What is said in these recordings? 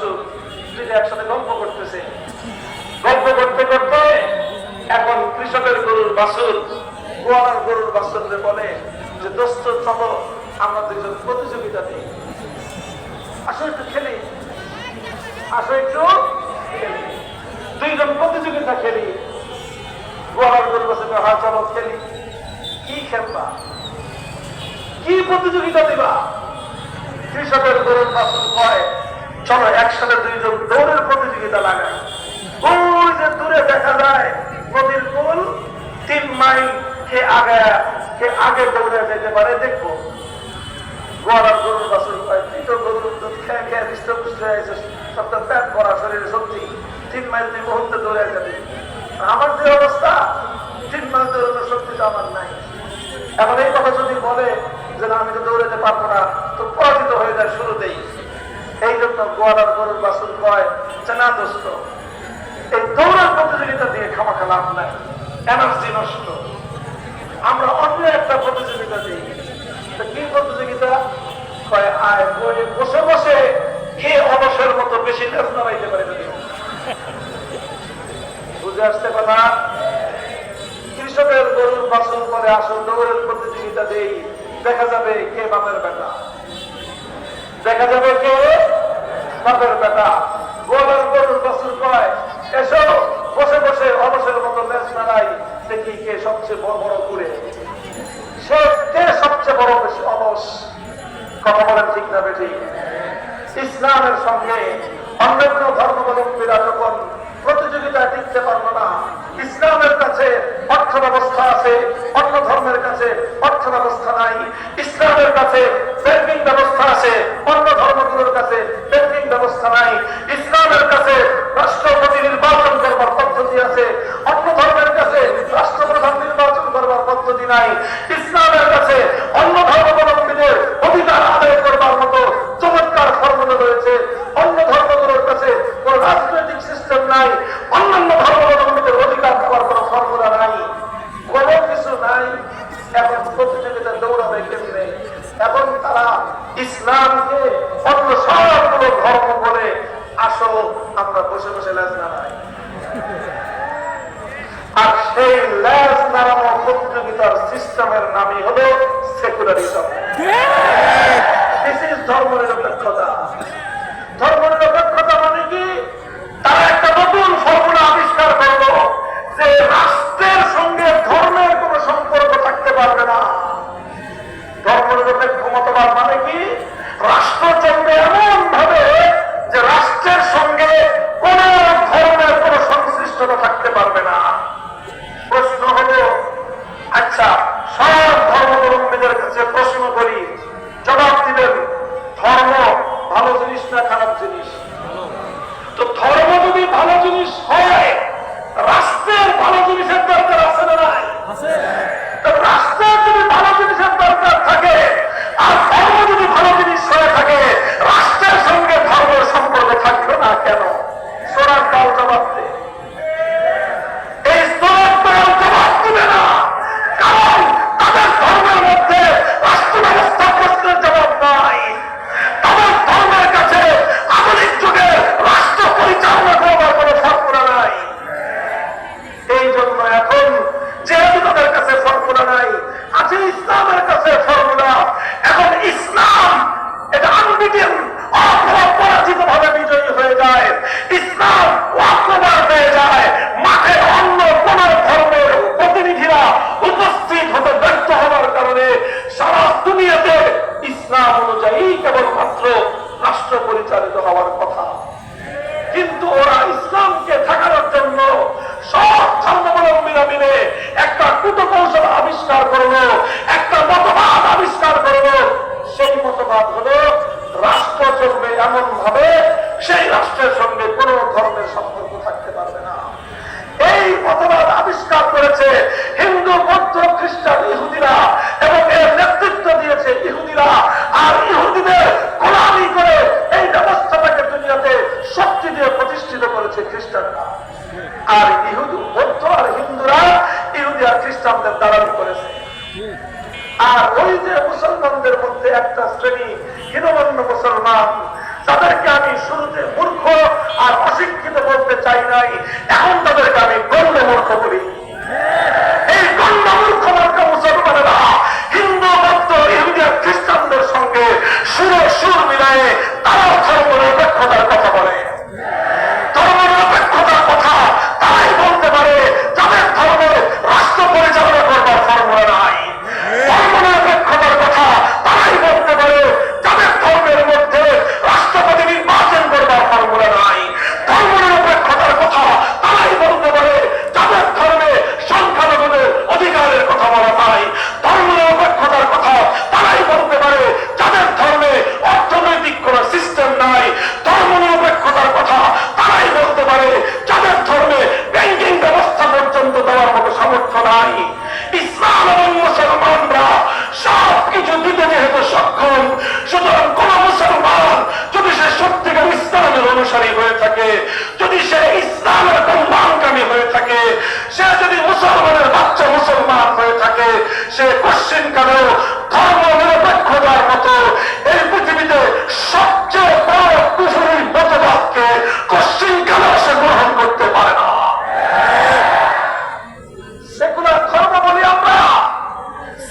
বাছুর দুইটা একসাথে গল্প করতেছে। গল্প করতে করতে এখন কৃষকের গরুর বাছুর গোয়ালার গরুর বাছুরকে বলে যে দোস্ত চলো আমরা দুইজন প্রতিযোগিতা দিই, আসো একটু খেলি, আসো একটু খেলি, দুইজন প্রতিযোগিতা খেলি। গোয়ালার গরুর বাছুর হ্যাঁ চলো খেলি। কি খেলবা, কি প্রতিযোগিতা দিবা? কৃষকের গরুর বাছুর কয় চলো একসাথে দুইজন দৌড়ের প্রতিযোগিতা লাগাই। ওই যে দূরে দেখা যায় নদীর কুল, 3 মাইল কে আগে দৌড়ে যেতে পারে দেখবো। গোয়ালার গরুর বাছুর কয় তুই তো গরুর দুধ খেয়ে খেয়ে হৃষ্টপুষ্ট হয়ে গেছিস, সবটা প্যাট করা শরীরে শক্তি, 3 মাইল তুই মুহূর্তে দৌড়ে যাবি। আমার যে অবস্থা, 3 মাইল দৌড়ানোর শক্তি তো আমার নাই। এখন এই কথা যদি বলে যে না আমি তো দৌড়াতে পারবো না, তো পরাজিত হয়ে যায় শুরুতেই। এই জন্য গোয়ালার গরুর বাছুর কয় যে না দোস্ত, এই দৌড়ার প্রতিযোগিতা দিয়ে খামাখা লাভ নাই, এনার্জি নষ্ট, আমরা অন্য একটা প্রতিযোগিতা দিই। কি প্রতিযোগিতা? কয় আয় বসে বসে কে অলসের মতো বেশি লেজ নাড়াইতে পারে। যদি বুঝে আসতে কথা, কৃষকের গরুর বাছুর করে আসল দৌড়ের প্রতিযোগিতা দেই, দেখা যাবে কে বাপের বেটা, দেখা যাবে কে বাপের বেটা। গোয়ালার গরুর বাছুর কয় এসো বসে বসে অলসের মতো লেজ নাড়াই, দেখি কে সবচেয়ে বড় বড় ঘুরে, সে কে সবচেয়ে বড় বেশি অলস। কথা বলেন ঠিক না বেঠিক? ইসলামের সঙ্গে অন্যান্য ধর্মাবলম্বীরা যখন প্রতিযোগিতায় টিকতে পারলো না, ইসলামের কাছে অর্থ ব্যবস্থা আছে, অন্য ধর্মের কাছে অর্থ ব্যবস্থা নাই। ইসলামের কাছে ব্যাংকিং ব্যবস্থা আছে, অন্য ধর্মগুলোর কাছে ব্যাংকিং ব্যবস্থা নাই। ইসলামের কাছে রাষ্ট্রপতি নির্বাচন করবার পদ্ধতি আছে, অন্য ধর্মের কাছে রাষ্ট্রপ্রধান নির্বাচন করবার পদ্ধতি নাই। ইসলামের কাছে অন্য ধর্মাবলম্বীদের অধিকার আদায় করবার মতো চমৎকার ফর্মুলা রয়েছে, অন্য ধর্মগুলোর কাছে কোন রাজনৈতিক সিস্টেম নাই, অন্যান্য ধর্মাবলম্বীদের অধিকার পাওয়ার কোন ফর্মুলা নাই, কোন কিছু নাই। এখন প্রতিযোগিতা দৌড়াবে কেমনে? এখন তারা ইসলামকে অন্য সবগুলো ধর্ম বলে আসো আমরা বসে বসে লেজ নাড়াই। আর সেই লেজ নাড়ানো প্রতিযোগিতার সিস্টেমের নামই হলো সেকুলারিজম। দিস ইজ ধর্মনিরপেক্ষতা। ধর্মনিরপেক্ষতা মানে কি? তারা একটা নতুন ফর্মুলা আবিষ্কার করলো যে রাষ্ট্রের সঙ্গে ধর্মের কোন সম্পর্ক থাকতে পারবে না। ধর্মনিরপেক্ষ মতবাদ মানে কি? রাষ্ট্র চলবে এমন ভাবে যে রাষ্ট্রের সঙ্গে কোন ধর্মের কোন সংশ্লিষ্টতা থাকতে পারবে না। প্রশ্ন হলো, আচ্ছা সব ধর্মাবলম্বীদের কাছে প্রশ্ন করি, জবাব দিবেন ধর্ম ভালো জিনিস না খারাপ জিনিস? তো ধর্ম যদি ভালো জিনিস হয়, রাষ্ট্রের ভালো জিনিসের দরকার আছে না নাই? তো রাষ্ট্রের যদি ভালো জিনিসের দরকার থাকে আর ধর্ম যদি ভালো জিনিস হয়ে থাকে, রাষ্ট্রের সঙ্গে ধর্মের সম্পর্ক থাকবে না কেন? সোনার কাল জবাব দেয়। এই সোনার কাল জবাব দিবে না, কারণ তাদের ধর্মের মধ্যে রাষ্ট্র ব্যবস্থা প্রশ্নের জবাব নাই। তাদের ধর্মের কাছে আধুনিক যুগে রাষ্ট্র পরিচালনা করবার কোন ফর্মুলা নাই। এই জন্য এখন যেহেতু তাদের কাছে ফর্মুলা নাই, আছে ইসলামের কাছে ফর্মুলা। এখন ইসলাম এটা আনবিটেন, অপরাজিত ভাবে বিজয়ী হয়ে যায়। ইসলাম ওয়াক্তবার হয়ে যায়। মাঠে অন্য কোন ধর্মের প্রতিনিধিরা উপস্থিত হতে ব্যর্থ হওয়ার কারণে সারা দুনিয়াতে ইসলাম অনুযায়ী কেবলমাত্র রাষ্ট্র পরিচালিত হওয়ার কথা। কিন্তু ওরা ইসলামকে ঠেকানোর জন্য সব ধর্মাবলম্বীরা মিলে একটা কূটকৌশল আবিষ্কার করলো, একটা মতবাদ আবিষ্কার করলো। সেই মতবাদ হলো রাষ্ট্র চলবে এমন ভাবে সেই রাষ্ট্রের সঙ্গে কোন ধর্মের সম্পর্ক থাকতে পারবে না। এই মতবাদ আবিষ্কার করেছে হিন্দু, বৌদ্ধ, খ্রিস্টান, ইহুদিরা, এবং এর নেতৃত্ব দিয়েছে ইহুদিরা। আর ইহুদিদের গোলামি করে এই ব্যবস্থাটাকে দুনিয়াতে শক্তি দিয়ে প্রতিষ্ঠিত করেছে খ্রিস্টানরা। আর ইহুদি, বৌদ্ধ আর হিন্দুরা ইহুদি আর খ্রিস্টানদের দালালি করেছে। আর ওই যে মুসলমানদের মধ্যে একটা শ্রেণী হীনমন্য মুসলমান, যাদেরকে আমি শুরুতে মূর্খ এখন তাদেরকে আমি গণ্য মূর্খ বলি। এই গণ্য মূর্খ মার্কা মুসলমানেরা হিন্দু বৌদ্ধ ইহুদি খ্রিস্টানদের সঙ্গে সুর মিলায়ে তারাও ধর্মনিরপেক্ষতার কথা বলে। ধর্মনিরপেক্ষতার কথা তারাই বলতে পারে যাদের ধর্মে রাষ্ট্র পরিচালনা করবার ফর্মুলা নাই। ধর্মনিরপেক্ষতার কথা তারাই বলতে পারে যাদের ধর্মের মধ্যে রাষ্ট্রপতি নির্বাচন করবার ফর্মুলা নাই। ধর্মনিরপেক্ষতার কথা তারাই বলতে পারে যাদের ধর্মে সংখ্যালঘুদের অধিকারের কথা বলা হয়। ধর্মনিরপেক্ষতার কথা তারাই বলতে পারে যাদের ধর্মে অর্থনৈতিক কোন সিস্টেম নাই। ধর্মনিরপেক্ষতার কথা তারাই বলতে পারে যাদের ধর্মে ব্যাংকিং ব্যবস্থা পর্যন্ত দেওয়ার মতো সামর্থ্য নাই। ইসলাম এবং মুসলমানরা সবকিছু দিতে যেহেতু সক্ষম, সুতরাং কোন মুসলমান যদি সে সত্যিকার ইসলামের অনুসারী হয়ে থাকে, যদি সে ইসলামের কল্যাণকামী হয়ে থাকে, সে যদি মুসলমানের বাচ্চা মুসলমান হয়ে থাকে, সে কোশ্চিন কালেও ধর্ম নিরপেক্ষতার মতো এই পৃথিবীতে সবচেয়ে বড় কুফরি মতবাদকে কোশ্চিন কালেও সে গ্রহণ করতে পারে না। সেকুলার ধর্ম বলি আমরা।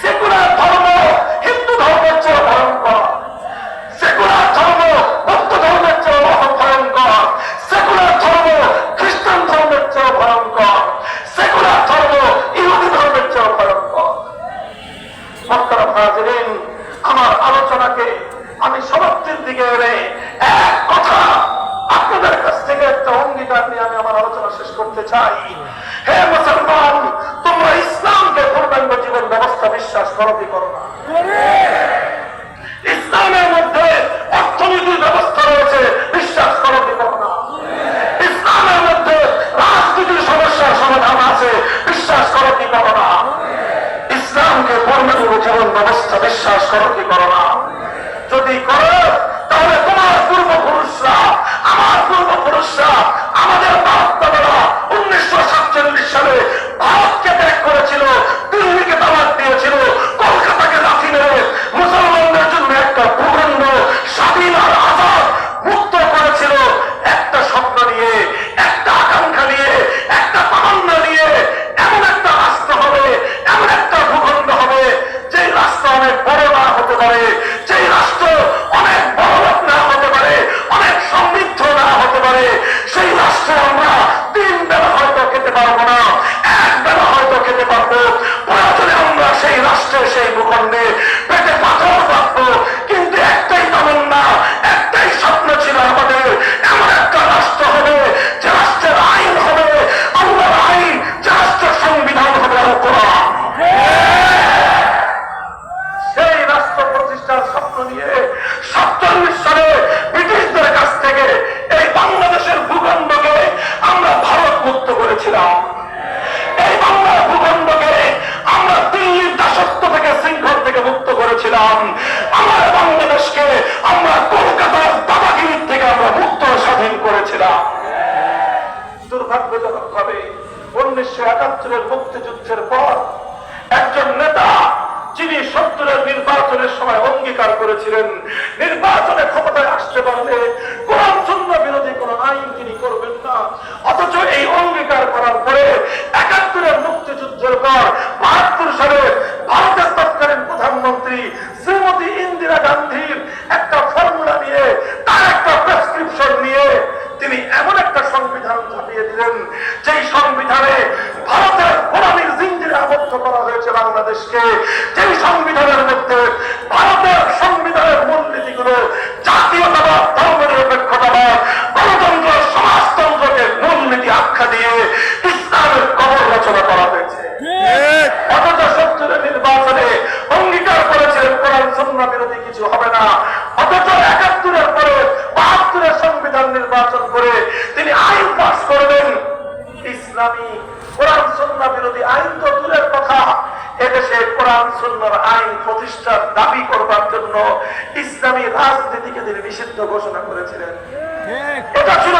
সেকুলার ধর্ম হিন্দু ধর্মের চেয়ে ভয়ঙ্কর, সেকুলার ধর্ম বৌদ্ধ ধর্মের চেয়ে ভয়ঙ্কর, সেকুলার ধর্ম খ্রিস্টান ধর্মের চেয়ে ভয়ঙ্কর, সেকুলার ধর্ম ইহুদি ধর্মের চেয়ে ভয়ঙ্কর। মোহতারাম হাজিরিন, আমার আলোচনাকে আমি সমাপ্তির দিকে এনে এক কথা আপনাদের কাছ থেকে একটা অঙ্গীকার নিয়ে আমি আমার আলোচনা শেষ করতে চাই। হে মুসলমান, তোমরা ইসলামকে পূর্ণাঙ্গ জীবন ব্যবস্থা বিশ্বাস করো কি করো না? ইসলামের মধ্যে অর্থনীতির ব্যবস্থা রয়েছে, বিশ্বাস করো কি করো না? ইসলামের মধ্যে রাজনীতির সমস্যার সমাধান আছে, বিশ্বাস করো কি করো না? ইসলামকে পূর্ণাঙ্গ জীবন ব্যবস্থা বিশ্বাস করো কি করো না? যদি করো তাহলে তোমার পূর্বপুরুষরা, আমার পূর্বপুরুষরা, আমাদের বাপ-দাদারা 1947 সালে ভারতকে ত্যাগ করেছিল, দিল্লিকে তালাক দিয়েছিল, কলকাতাকে লাথি মেরে মুসলমানদের জন্য একটা ভূখণ্ড স্বাধীন আর আজাদ মুক্ত করেছিল। একটা স্বপ্ন নিয়ে, একটা আকাঙ্ক্ষা নিয়ে, একটা তামান্না নিয়ে, এমন একটা রাষ্ট্র হবে, এমন একটা ভূখণ্ড হবে যেই রাষ্ট্র অনেক বড় না হতে পারে, যেই রাষ্ট্র অনেক বড় না হতে পারে, অনেক সমৃদ্ধ না হতে পারে, সেই রাষ্ট্রে আমরা 3 বেলা হয়তো খেতে পারবো না, 1 বেলা হয়তো খেতে পারবো। প্রয়োজনে আমরা সেই রাষ্ট্রে, সেই ভূখণ্ডে পেটে পাথর রাখবো, কিন্তু একটাই তামান্না, একটাই স্বপ্ন ছিল আমাদের, এমন একটা রাষ্ট্র হবে যে রাষ্ট্রের আইন হবে আল্লাহর আইন, যে রাষ্ট্রের সংবিধান হবে কোরআন। সেই রাষ্ট্র প্রতিষ্ঠার স্বপ্ন নিয়ে 47 সালে ব্রিটিশদের কাছ থেকে এই বাংলাদেশের ভূখণ্ডকে আমরা ভারত মুক্ত করেছিলাম। এই বাংলার ভূখণ্ডকে আমরা দিল্লির দাসত্ব থেকে, শৃঙ্খল থেকে মুক্ত করেছিলাম। আমার বাংলাদেশকে আমরা কলকাতার দাদাগিরির থেকে আমরা মুক্ত স্বাধীন করেছিলাম। দুর্ভাগ্যজনক ভাবে 1971 মুক্তিযুদ্ধের পর একজন নেতা, যিনি 70 নির্বাচনের সময় অঙ্গীকার করেছিলেন নির্বাচনে ক্ষমতায় আসতে পারলে কোরআন সুন্নাহ বিরোধী কোন আইন তিনি করবেন না, অথচ এই অঙ্গীকার করার পরে 71 মুক্তিযুদ্ধের পর 72 সালে ভারতের তৎকালীন প্রধানমন্ত্রী শ্রীমতী ইন্দিরা গান্ধীর একটা ফর্মুলা নিয়ে, তার একটা প্রেসক্রিপশন নিয়ে তিনি এমন একটা সংবিধান ছাপিয়ে দিলেন, যেই সংবিধানে ভারতের গোলামীর জিঞ্জিরে আবদ্ধ করা হয়েছে বাংলাদেশকে, যেই সংবিধানের মধ্যে ভারতের সংবিধানের মূলনীতিগুলো জাতীয়তাবাদ, ধর্মনিরপেক্ষতাবাদ, গণতন্ত্র, সমাজতন্ত্রকে মূলনীতি আখ্যা দিয়ে ইসলামের কবর রচনা করা হয়েছে। অথচ 70 নির্বাচনে অঙ্গীকার করেছিলেন কোরআন সুন্নাহ বিরোধী কিছু হবে না, অথচ 71 পরে 72 সংবিধান নির্বাচন করে তিনি আইন পাস করলেন। ইসলামী কোরআন সুন্নাহ বিরোধী আইন তো দূরের কথা, এদেশে কোরআন সুন্নাহর আইন প্রতিষ্ঠার দাবি করবার জন্য ইসলামী রাজনীতিকে তিনি নিষিদ্ধ ঘোষণা করেছিলেন। এটা ছিল